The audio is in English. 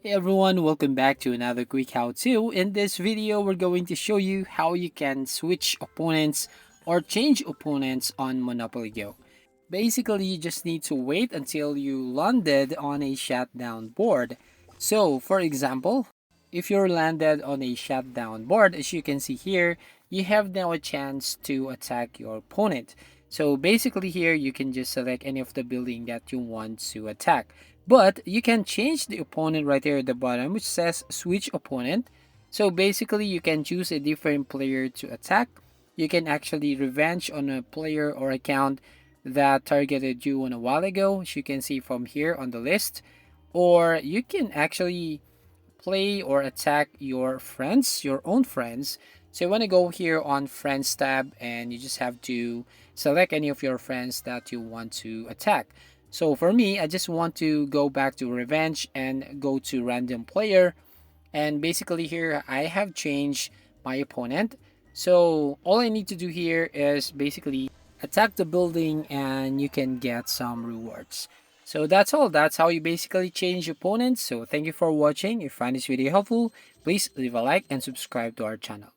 Hey everyone, welcome back to another quick how-to. In this video, we're going to show you how you can switch opponents or change opponents on Monopoly Go. Basically, you just need to wait until you landed on a shutdown board. So, for example, if you're landed on a shutdown board, as you can see here, you have now a chance to attack your opponent. So basically here, you can just select any of the building that you want to attack. But you can change the opponent right there at the bottom, which says switch opponent. So basically, you can choose a different player to attack. You can actually revenge on a player or account that targeted you a while ago, as you can see from here on the list. Or you can actually play or attack your friends, your own friends. So you want to go here on friends tab and you just have to select any of your friends that you want to attack. So for me, I just want to go back to revenge and go to random player. And basically here I have changed my opponent. So all I need to do here is basically attack the building and you can get some rewards. So that's all. That's how you basically change opponents. So thank you for watching. If you find this video helpful, please leave a like and subscribe to our channel.